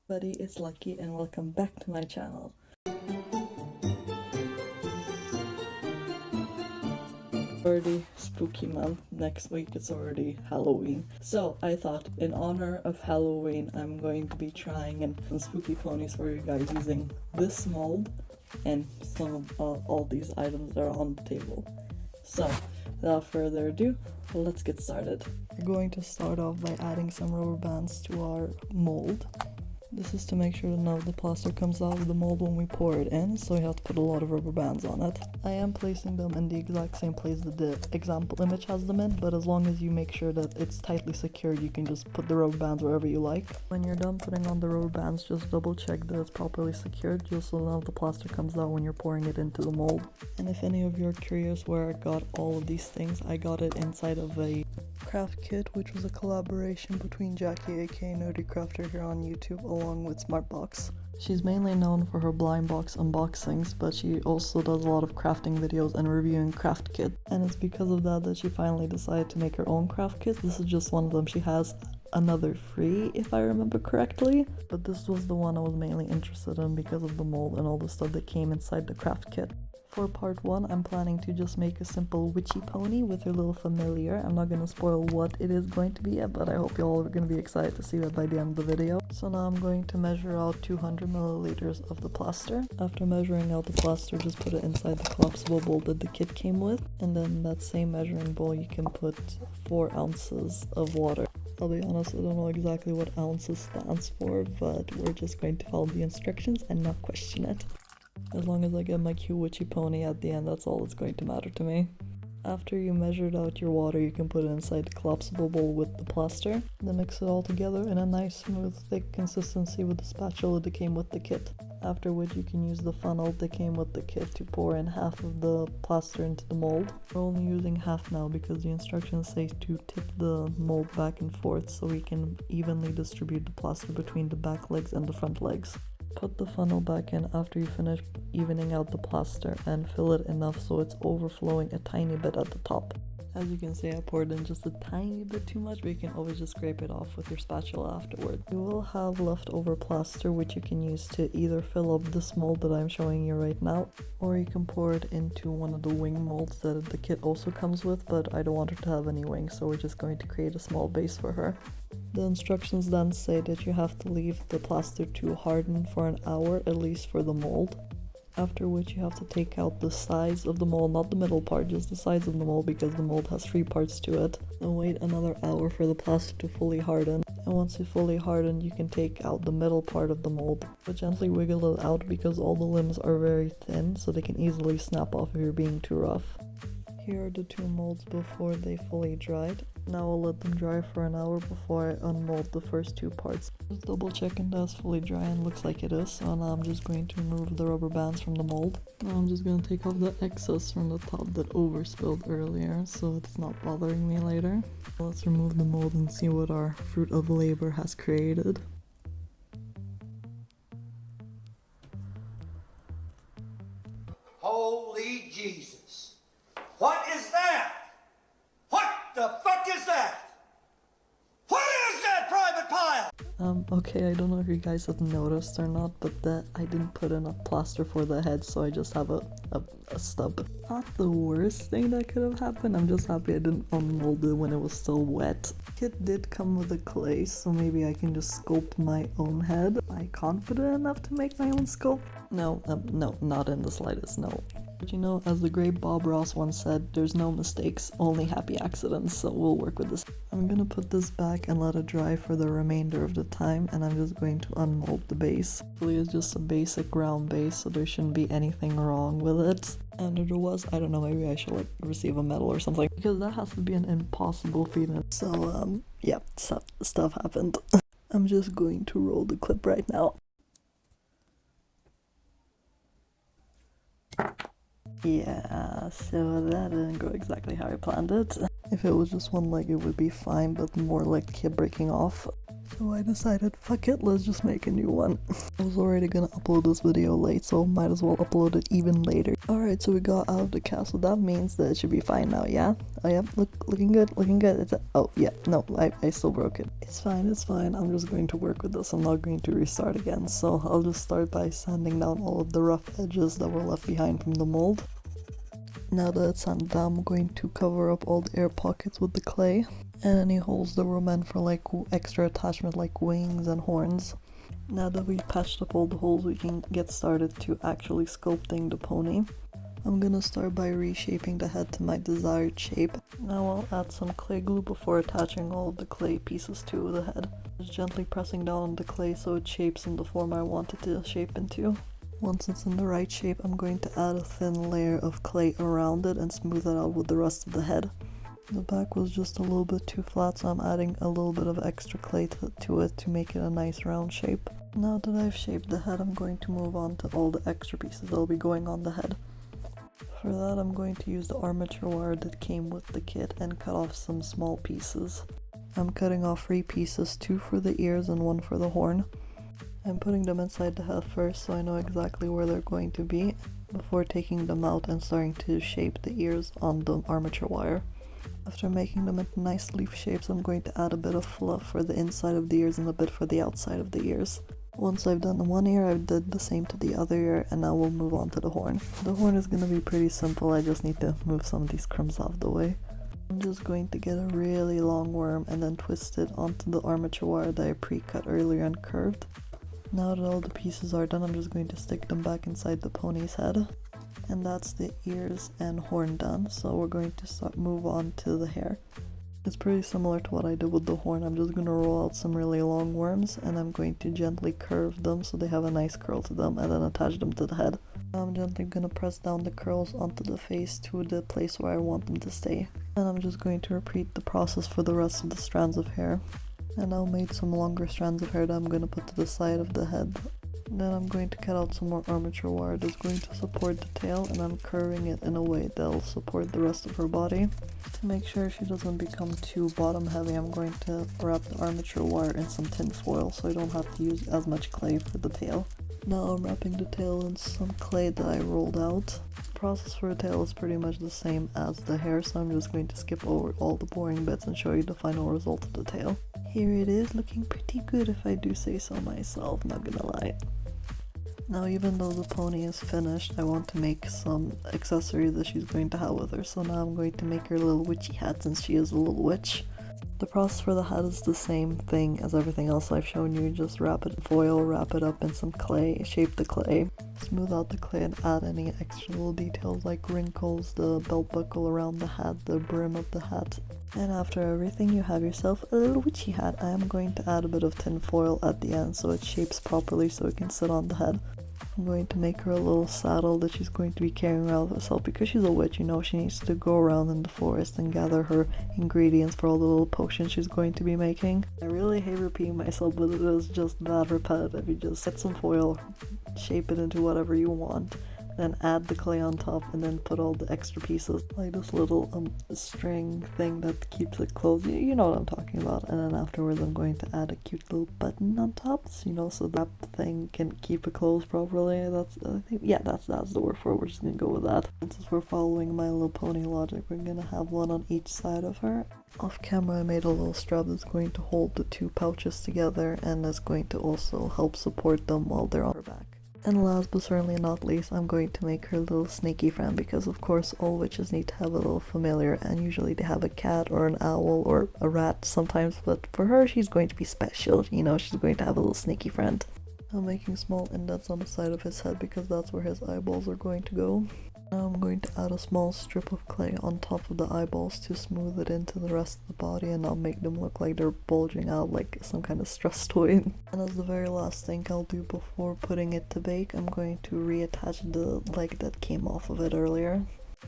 Buddy, it's Lucky and welcome back to my channel. Already spooky month. Next week it's already Halloween. So I thought in honor of Halloween I'm going to be trying some spooky ponies for you guys using this mold and some of all these items that are on the table. So without further ado, let's get started. We're going to start off by adding some rubber bands to our mold. This is to make sure that none of the plaster comes out of the mold when we pour it in, so you have to put a lot of rubber bands on it. I am placing them in the exact same place that the example image has them in, but as long as you make sure that it's tightly secured, you can just put the rubber bands wherever you like. When you're done putting on the rubber bands, just double check that it's properly secured, just so none of the plaster comes out when you're pouring it into the mold. And if any of you are curious where I got all of these things, I got it inside of a craft kit, which was a collaboration between Jackie aka Nerdy Crafter here on YouTube along with Smartbox. She's mainly known for her blind box unboxings, but she also does a lot of crafting videos and reviewing craft kits. And it's because of that that she finally decided to make her own craft kit. This is just one of them. She has another free, if I remember correctly, but this was the one I was mainly interested in because of the mold and all the stuff that came inside the craft kit. For part 1, I'm planning to just make a simple witchy pony with her little familiar. I'm not going to spoil what it is going to be yet, but I hope you all are going to be excited to see that by the end of the video. So now I'm going to measure out 200 milliliters of the plaster. After measuring out the plaster, just put it inside the collapsible bowl that the kit came with. And then in that same measuring bowl, you can put 4 ounces of water. I'll be honest, I don't know exactly what ounces stands for, but we're just going to follow the instructions and not question it. As long as I get my cute witchy pony at the end, that's all that's going to matter to me. After you measured out your water, you can put it inside the collapsible bowl with the plaster. Then mix it all together in a nice, smooth, thick consistency with the spatula that came with the kit. After which you can use the funnel that came with the kit to pour in half of the plaster into the mold. We're only using half now because the instructions say to tip the mold back and forth so we can evenly distribute the plaster between the back legs and the front legs. Put the funnel back in after you finish evening out the plaster and fill it enough so it's overflowing a tiny bit at the top. As you can see, I poured in just a tiny bit too much, but you can always just scrape it off with your spatula afterward. You will have leftover plaster which you can use to either fill up this mold that I'm showing you right now, or you can pour it into one of the wing molds that the kit also comes with, but I don't want her to have any wings, so we're just going to create a small base for her. The instructions then say that you have to leave the plaster to harden for an hour at least for the mold, after which you have to take out the sides of the mold, not the middle part, just the sides of the mold because the mold has 3 parts to it, and wait another hour for the plaster to fully harden. And once it's fully hardened, you can take out the middle part of the mold, but gently wiggle it out because all the limbs are very thin, so they can easily snap off if you're being too rough. Here are the 2 molds before they fully dried. Now I'll let them dry for an hour before I unmold the first 2 parts. Just double checking that's fully dry, and looks like it is. So now I'm just going to remove the rubber bands from the mold. Now I'm just going to take off the excess from the top that overspilled earlier so it's not bothering me later. Let's remove the mold and see what our fruit of labor has created. Holy Jesus. What is that? What the fuck is that? What is that, Private Pile? Okay, I don't know if you guys have noticed or not, but that I didn't put enough plaster for the head, so I just have a stub. Not the worst thing that could have happened, I'm just happy I didn't unmold it when it was still wet. Kit did come with a clay, so maybe I can just sculpt my own head. Am I confident enough to make my own sculpt? No, not in the slightest, no. But you know, as the great Bob Ross once said, there's no mistakes, only happy accidents, so we'll work with this. I'm gonna put this back and let it dry for the remainder of the time, and I'm just going to unmold the base. Hopefully it's just a basic round base, so there shouldn't be anything wrong with it. And if there was, I don't know, maybe I should like receive a medal or something, because that has to be an impossible feat. So yeah, stuff happened. I'm just going to roll the clip right now. Yeah, so that didn't go exactly how I planned it. If it was just one leg, it would be fine, but more like kept breaking off. So I decided, fuck it, let's just make a new one. I was already gonna upload this video late, so might as well upload it even later. Alright, so we got out of the castle. That means that it should be fine now, yeah? Oh yeah, looking good, looking good. Oh yeah, no, I still broke it. It's fine, it's fine. I'm just going to work with this. I'm not going to restart again. So I'll just start by sanding down all of the rough edges that were left behind from the mold. Now that it's sanded down, I'm going to cover up all the air pockets with the clay. And any holes that were meant for like extra attachment like wings and horns. Now that we've patched up all the holes, we can get started to actually sculpting the pony. I'm gonna start by reshaping the head to my desired shape. Now I'll add some clay glue before attaching all of the clay pieces to the head. Just gently pressing down on the clay so it shapes in the form I want it to shape into. Once it's in the right shape, I'm going to add a thin layer of clay around it and smooth it out with the rest of the head. The back was just a little bit too flat, so I'm adding a little bit of extra clay to it to make it a nice round shape. Now that I've shaped the head, I'm going to move on to all the extra pieces that'll be going on the head. For that, I'm going to use the armature wire that came with the kit and cut off some small pieces. I'm cutting off 3 pieces, 2 for the ears and 1 for the horn. I'm putting them inside the head first so I know exactly where they're going to be before taking them out and starting to shape the ears on the armature wire. After making them into nice leaf shapes, I'm going to add a bit of fluff for the inside of the ears and a bit for the outside of the ears. Once I've done the one ear, I've did the same to the other ear, and now we'll move on to the horn. The horn is going to be pretty simple. I just need to move some of these crumbs out of the way. I'm just going to get a really long worm and then twist it onto the armature wire that I pre-cut earlier and curved. Now that all the pieces are done, I'm just going to stick them back inside the pony's head. And that's the ears and horn done, so we're going to move on to the hair. It's pretty similar to what I did with the horn. I'm just going to roll out some really long worms and I'm going to gently curve them so they have a nice curl to them and then attach them to the head. I'm gently going to press down the curls onto the face to the place where I want them to stay. And I'm just going to repeat the process for the rest of the strands of hair. And I made some longer strands of hair that I'm going to put to the side of the head. Then I'm going to cut out some more armature wire that's going to support the tail, and I'm curving it in a way that'll support the rest of her body. To make sure she doesn't become too bottom heavy, I'm going to wrap the armature wire in some tin foil so I don't have to use as much clay for the tail. Now I'm wrapping the tail in some clay that I rolled out. The process for the tail is pretty much the same as the hair, so I'm just going to skip over all the boring bits and show you the final result of the tail. Here it is, looking pretty good if I do say so myself, not gonna lie. Now even though the pony is finished, I want to make some accessories that she's going to have with her, so now I'm going to make her a little witchy hat since she is a little witch. The process for the hat is the same thing as everything else I've shown you, just wrap it in foil, wrap it up in some clay, shape the clay, smooth out the clay and add any extra little details like wrinkles, the belt buckle around the hat, the brim of the hat. And after everything you have yourself a little witchy hat. I am going to add a bit of tin foil at the end so it shapes properly so it can sit on the head. I'm going to make her a little saddle that she's going to be carrying around with herself because she's a witch, you know, she needs to go around in the forest and gather her ingredients for all the little potions she's going to be making. I really hate repeating myself, but it is just that repetitive. You just get some foil, shape it into whatever you want, then add the clay on top and then put all the extra pieces like this little string thing that keeps it closed. You know what I'm talking about. And then afterwards I'm going to add a cute little button on top, you know, so that thing can keep it closed properly. That's the word for it. We're just gonna go with that. And since we're following My Little Pony logic, we're gonna have one on each side of her. Off camera I made a little strap that's going to hold the 2 pouches together and that's going to also help support them while they're on her back. And last but certainly not least, I'm going to make her a little sneaky friend because of course all witches need to have a little familiar, and usually they have a cat or an owl or a rat sometimes, but for her she's going to be special, you know, she's going to have a little sneaky friend. I'm making small indents on the side of his head because that's where his eyeballs are going to go. Now I'm going to add a small strip of clay on top of the eyeballs to smooth it into the rest of the body and not make them look like they're bulging out like some kind of stress toy. And as the very last thing I'll do before putting it to bake, I'm going to reattach the leg that came off of it earlier.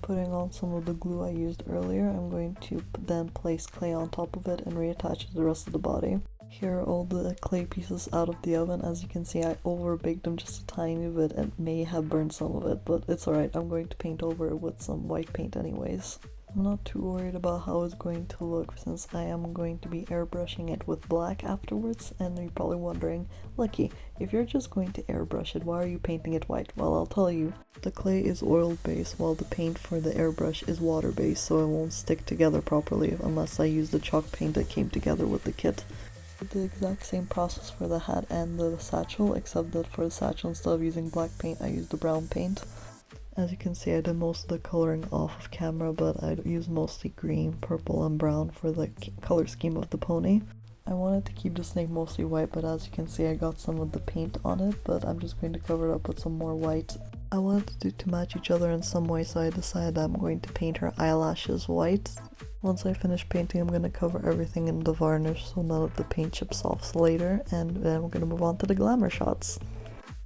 Putting on some of the glue I used earlier, I'm going to then place clay on top of it and reattach it to the rest of the body. Here are all the clay pieces out of the oven. As you can see, I over-baked them just a tiny bit and may have burned some of it, but it's alright. I'm going to paint over it with some white paint anyways. I'm not too worried about how it's going to look since I am going to be airbrushing it with black afterwards, and you're probably wondering, Lucky, if you're just going to airbrush it, why are you painting it white? Well, I'll tell you. The clay is oil based while the paint for the airbrush is water based, so it won't stick together properly unless I use the chalk paint that came together with the kit. The exact same process for the hat and the satchel, except that for the satchel, instead of using black paint, I used the brown paint. As you can see, I did most of the coloring off of camera, but I used mostly green, purple, and brown for the color scheme of the pony. I wanted to keep the snake mostly white, but as you can see, I got some of the paint on it, but I'm just going to cover it up with some more white. I wanted to match each other in some way, so I decided I'm going to paint her eyelashes white. Once I finish painting, I'm going to cover everything in the varnish so none of the paint chips off later, and then we're going to move on to the glamour shots.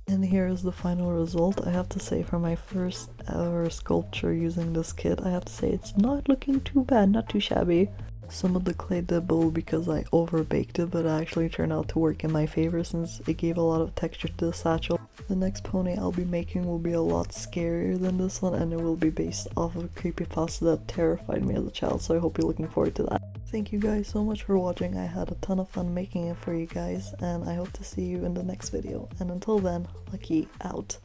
And here is the final result. I have to say, for my first ever sculpture using this kit, I have to say it's not looking too bad, not too shabby. Some of the clay did bowl because I over-baked it, but it actually turned out to work in my favor since it gave a lot of texture to the satchel. The next pony I'll be making will be a lot scarier than this one, and it will be based off of a creepypasta that terrified me as a child, so I hope you're looking forward to that. Thank you guys so much for watching. I had a ton of fun making it for you guys, and I hope to see you in the next video. And until then, Lucky out.